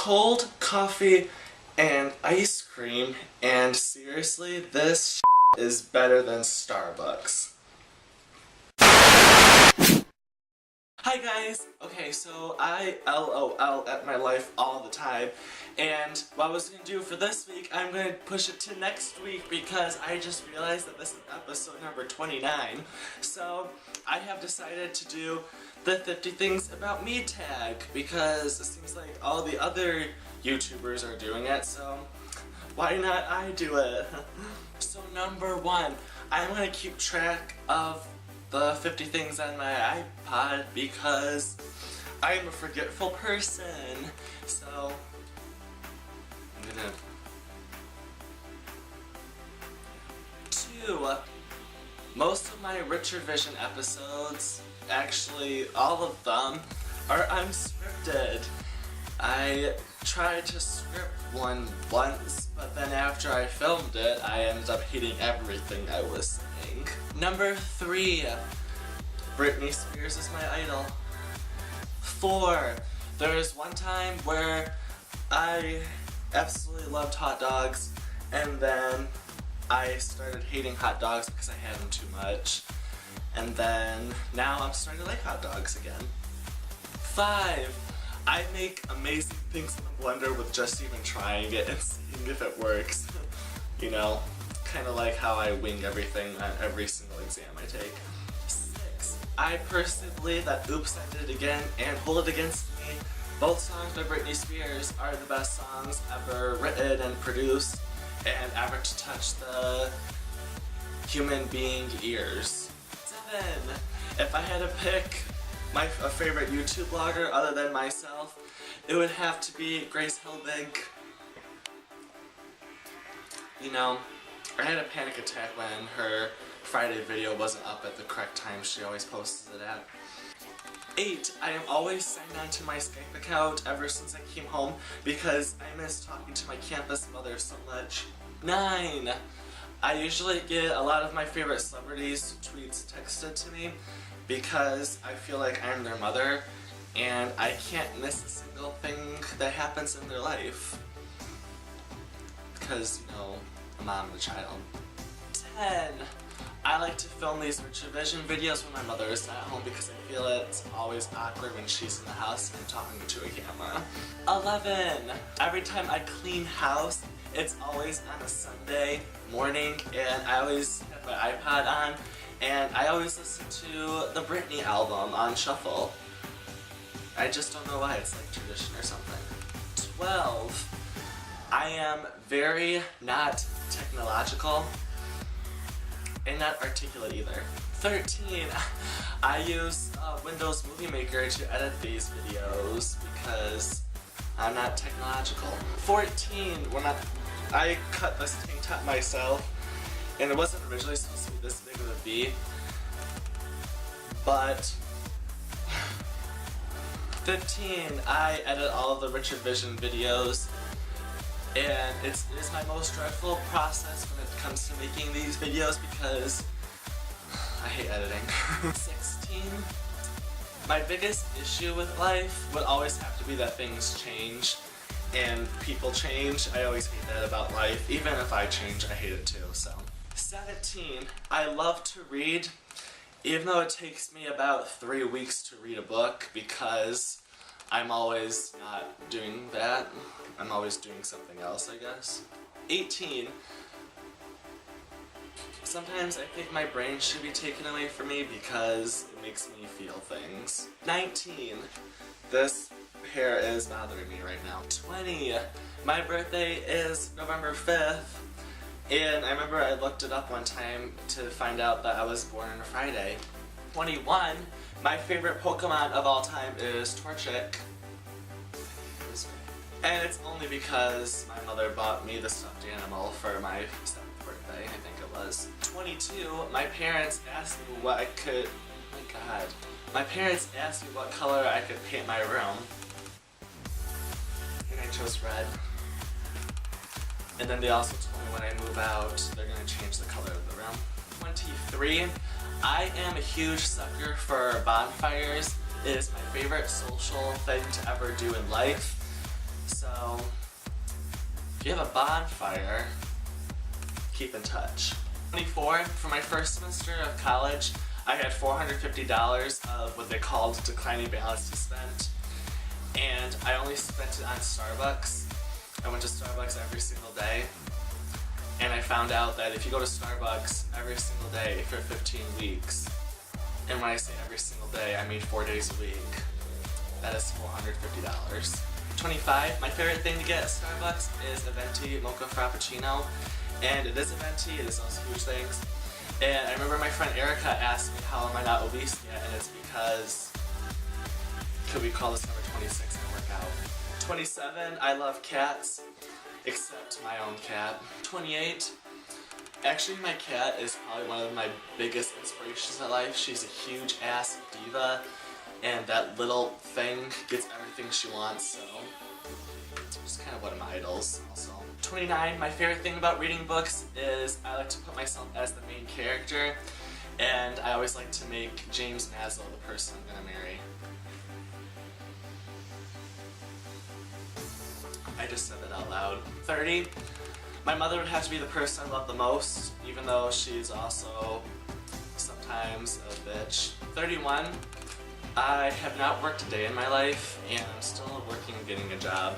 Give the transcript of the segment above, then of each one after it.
cold coffee and ice cream, and seriously, this is better than Starbucks. Hi guys! Okay, so I LOL at my life all the time, and what I was going to do for this week, I'm going to push it to next week because I just realized that this is episode number 29. So I have decided to do the 50 things about me tag because it seems like all the other YouTubers are doing it, so why not I do it? So number 1, I'm going to keep track of the 50 things on my iPod because I'm a forgetful person. So I'm gonna 2. Most of my RICHARDVision episodes, actually all of them, are unscripted. I tried to script one once, but then after I filmed it, I ended up hating everything I was saying. Number 3. Britney Spears is my idol. 4. There was one time where I absolutely loved hot dogs, and then I started hating hot dogs because I had them too much. And then now I'm starting to like hot dogs again. 5. I make amazing things in the blender with just even trying it and seeing if it works. You know, kind of like how I wing everything on every single exam I take. 6. I personally believe that Oops, I Did It Again and Hold It Against Me, both songs by Britney Spears, are the best songs ever written and produced and ever to touch the human being ears. 7. If I had to pick a favorite YouTube blogger other than myself, it would have to be Grace Helbig. You know, I had a panic attack when her Friday video wasn't up at the correct time she always posts it at. 8. I am always signed on to my Skype account ever since I came home because I miss talking to my campus mother so much. 9. I usually get a lot of my favorite celebrities' tweets texted to me because I feel like I'm their mother and I can't miss a single thing that happens in their life. Because, you know, a mom and a child. 10. I like to film these RICHARDVision videos when my mother is not at home because I feel it's always awkward when she's in the house and I'm talking to a camera. 11. Every time I clean house, it's always on a Sunday morning and I always have my iPod on and I always listen to the Britney album on shuffle. I just don't know why, it's like tradition or something. 12. I am very not technological and not articulate either. 13. I use Windows Movie Maker to edit these videos because I'm not technological. 14. I cut this tank top myself, and it wasn't originally supposed to be this big of a V, but 15. I edit all of the RICHARDVision videos, and it is my most dreadful process when it comes to making these videos because I hate editing. 16. My biggest issue with life would always have to be that things change and people change. I always hate that about life. Even if I change, I hate it too, so. 17. I love to read, even though it takes me about 3 weeks to read a book because I'm always not doing that. I'm always doing something else, I guess. 18. Sometimes I think my brain should be taken away from me because it makes me feel things. 19. This hair is bothering me right now. 20. My birthday is November 5th, and I remember I looked it up one time to find out that I was born on a Friday. 21. My favorite Pokemon of all time is Torchic. And it's only because my mother bought me the stuffed animal for my 7th birthday, I think it was. 22. My parents asked me what I could... Oh my god. My parents asked me what color I could paint my room. And I chose red. And then they also told me when I move out, they're going to change the color of the room. 23. I am a huge sucker for bonfires. It is my favorite social thing to ever do in life. So you have a bonfire, keep in touch. 24, for my first semester of college, I had $450 of what they called declining balance to spend, and I only spent it on Starbucks. I went to Starbucks every single day, and I found out that if you go to Starbucks every single day for 15 weeks, and when I say every single day, I mean 4 days a week, that is $450. 25, my favorite thing to get at Starbucks is a venti mocha frappuccino, and it is a venti, it is those huge things. And I remember my friend Erica asked me how am I not obese yet, and it's because, could we call this number 26 and work out? 27, I love cats, except my own cat. 28, actually my cat is probably one of my biggest inspirations in life. She's a huge ass diva, and that little thing gets everything she wants, so she's kind of one of my idols also. 29, my favorite thing about reading books is I like to put myself as the main character, and I always like to make James Maslow the person I'm gonna marry. I just said that out loud. 30, my mother would have to be the person I love the most, even though she's also sometimes a bitch. 31, I have not worked a day in my life, and I'm still working and getting a job.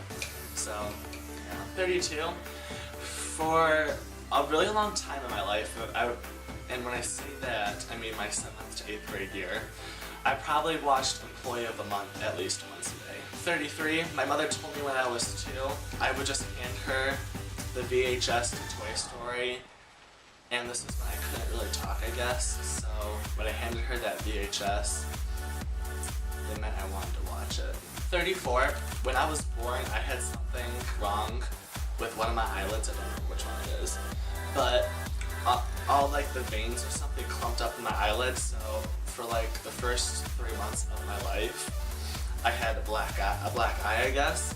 So, yeah. 32, for a really long time in my life, and when I say that, I mean my 7th to 8th grade year, I probably watched Employee of the Month at least once a day. 33, my mother told me when I was 2, I would just hand her the VHS to Toy Story, and this was when I couldn't really talk, I guess, so when I handed her that VHS, it meant I wanted to watch it. 34, when I was born, I had something wrong with one of my eyelids, I don't know which one it is, but all like the veins or something clumped up in my eyelids, so for like the first 3 months of my life, I had a black eye, I guess.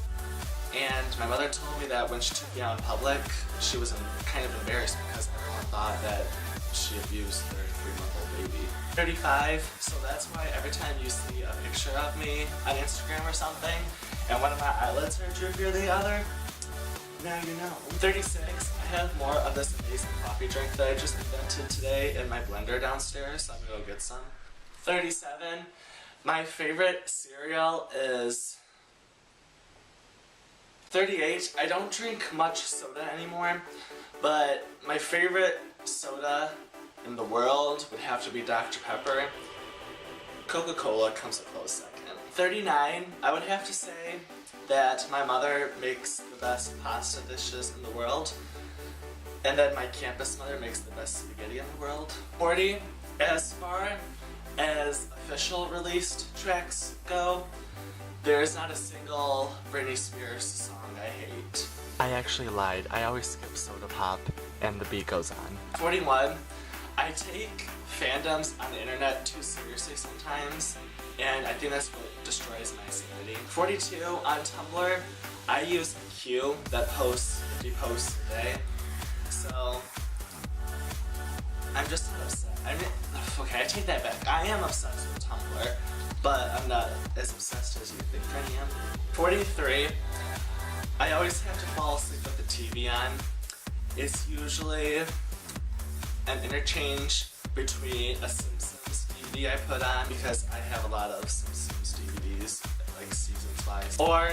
And my mother told me that when she took me out in public, she was kind of embarrassed because everyone thought that she abused their 3-month-old baby. 35, so that's why every time you see a picture of me on Instagram or something, and one of my eyelids are droopier than the other, now you know. 36, I have more of this amazing coffee drink that I just invented today in my blender downstairs, so I'm gonna go get some. 37, my favorite cereal is 38. I don't drink much soda anymore, but my favorite soda in the world would have to be Dr. Pepper. Coca-Cola comes a close second. 39, I would have to say that my mother makes the best pasta dishes in the world, and then my campus mother makes the best spaghetti in the world. 40, as far as official released tracks go, there's not a single Britney Spears song I hate. I actually lied. I always skip Soda Pop and the beat goes on. 41, I take fandoms on the internet too seriously sometimes, and I think that's what destroys my sanity. 42, on Tumblr, I use a queue that posts 50 posts a day, so I'm just not upset. Okay, I take that back. I am obsessed with Tumblr, but I'm not as obsessed as you think I am. 43, I always have to fall asleep with the TV on. It's usually an interchange between a Simpsons DVD I put on, because I have a lot of Simpsons DVDs, like seasons-wise, or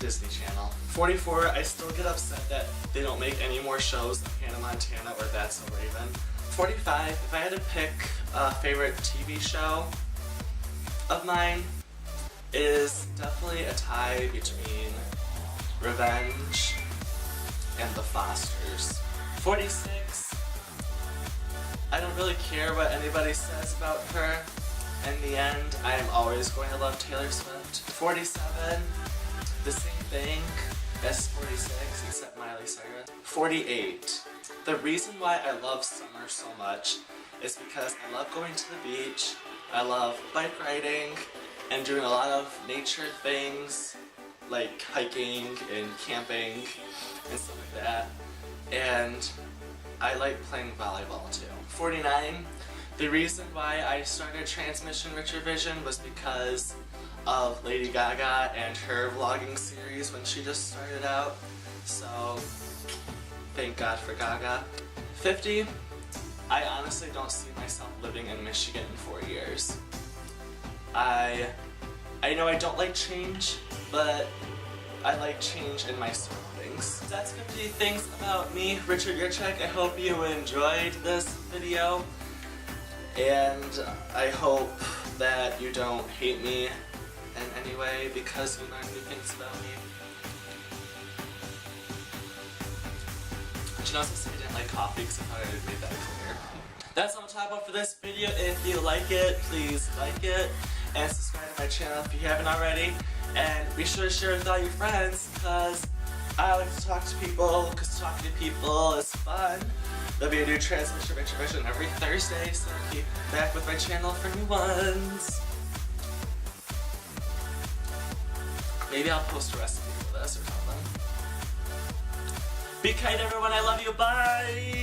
Disney Channel. 44, I still get upset that they don't make any more shows like Hannah Montana or That's So Raven. 45, if I had to pick a favorite TV show of mine, it is definitely a tie between Revenge and The Fosters. 46, I don't really care what anybody says about her. In the end, I am always going to love Taylor Swift. 47, the same thing as 46, except Miley Cyrus. 48, the reason why I love summer so much is because I love going to the beach, I love bike riding, and doing a lot of nature things, like hiking and camping and stuff like that, and I like playing volleyball too. 49, The reason why I started Transmission RICHARDVision was because of Lady Gaga and her vlogging series when she just started out. So, thank God for Gaga. 50, I honestly don't see myself living in Michigan in 4 years. I know I don't like change, but I like change in my surroundings. That's 50 things about me, Richard Yurchek. I hope you enjoyed this video, and I hope that you don't hate me in any way because you learn new things about me. But you know, I was gonna say I didn't like coffee because I thought I already made that clear. That's all I'm talking about for this video. If you like it, please like it and subscribe to my channel if you haven't already. And be sure to share it with all your friends because I like to talk to people, because talking to people is fun. There'll be a new Transmission RICHARDVision every Thursday, so keep back with my channel for new ones. Maybe I'll post a recipe for this or something. Be kind everyone, I love you, bye!